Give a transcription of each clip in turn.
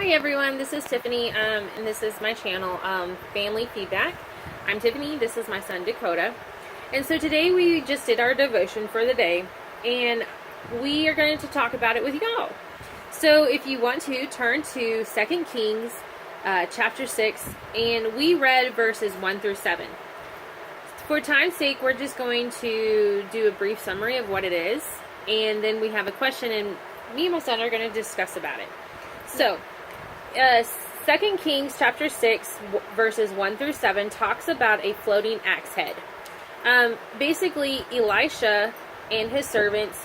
Hi everyone, this is Tiffany, and this is my channel, Family Feedback. I'm Tiffany, this is my son Dakota, and so today we just did our devotion for the day, and we are going to talk about it with y'all. So if you want to, turn to 2 Kings chapter 6, and we read verses 1 through 7. For time's sake, we're just going to do a brief summary of what it is, and then we have a question, and me and my son are going to discuss about it. So, 2 Kings chapter 6 verses 1 through 7 talks about a floating axe head. Basically, Elisha and his servants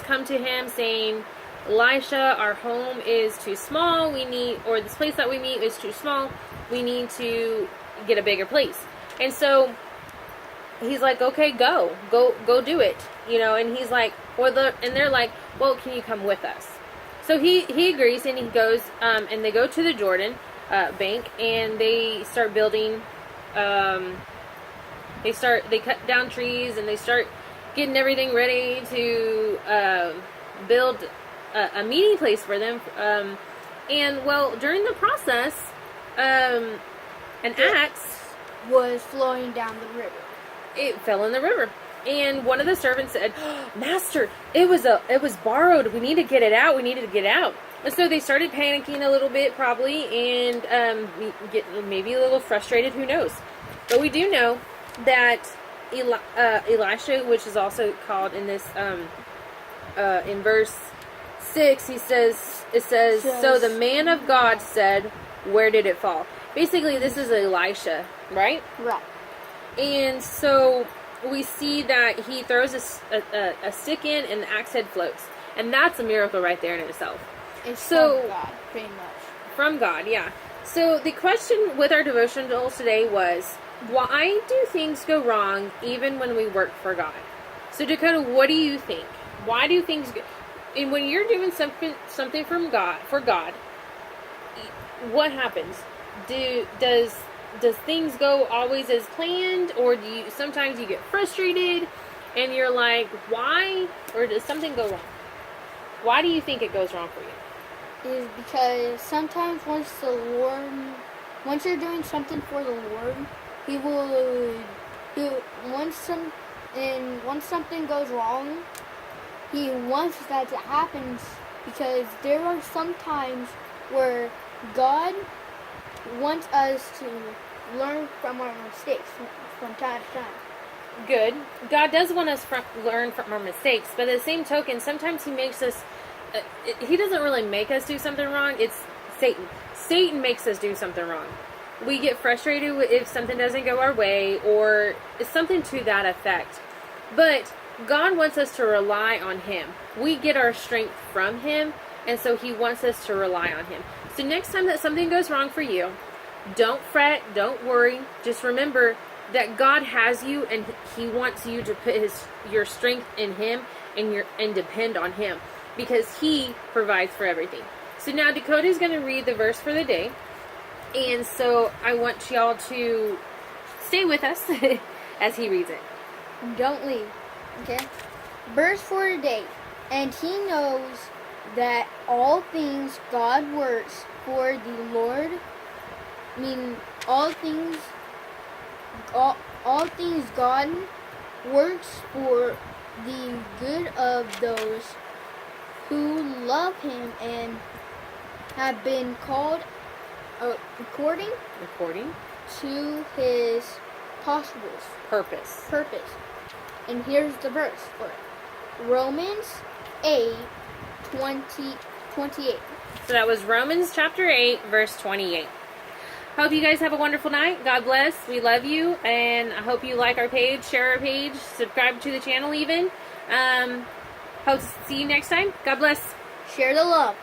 come to him saying, Elisha, our home is too small, or this place that we meet is too small, we need to get a bigger place. And so, he's like, okay, go do it, and he's like, and they're like, well, can you come with us? So he agrees, and he goes, and they go to the Jordan bank, and they start building, they cut down trees, and they start getting everything ready to build a meeting place for them. And, well, during the process, an axe was flowing down the river. It fell in the river. And one of the servants said, Master, it was borrowed. We need to get it out. We needed to get out. And so they started panicking a little bit, probably, and get maybe a little frustrated. Who knows? But we do know that Elisha, which is also called in this, in verse 6, it says, so the man of God said, where did it fall? Basically, this is Elisha, right? Right. And so we see that he throws a stick in, and the axe head floats. And that's a miracle right there in itself. It's from God, pretty much. From God, yeah. So the question with our devotionals today was, why do things go wrong even when we work for God? So Dakota, what do you think? Why do things go... And when you're doing something from God, for God, what happens? Does things go always as planned, or do you sometimes you get frustrated and you're like, why? Or does something go wrong? Why do you think it goes wrong for you? Is because sometimes once you're doing something for the Lord, He will do once something goes wrong, He wants that to happen, because there are some times where God wants us to learn from our mistakes from time to time. Good. God does want us to learn from our mistakes, but at the same token, sometimes He makes us, He doesn't really make us do something wrong. It's Satan. Satan makes us do something wrong. We get frustrated if something doesn't go our way, or something to that effect. But God wants us to rely on Him. We get our strength from Him, and so He wants us to rely on Him. So next time that something goes wrong for you, don't fret, don't worry. Just remember that God has you, and He wants you to put your strength in Him and depend on Him, because He provides for everything. So now Dakota is going to read the verse for the day, and so I want y'all to stay with us as he reads it. Don't leave, okay? Verse for today. And he knows that all things God works for the Lord. I mean, all things God works for the good of those who love Him and have been called according to His purpose. And here's the verse for it. Romans 8:28. So that was Romans chapter 8, verse 28. Hope you guys have a wonderful night. God bless. We love you. And I hope you like our page, share our page, subscribe to the channel even. Hope to see you next time. God bless. Share the love.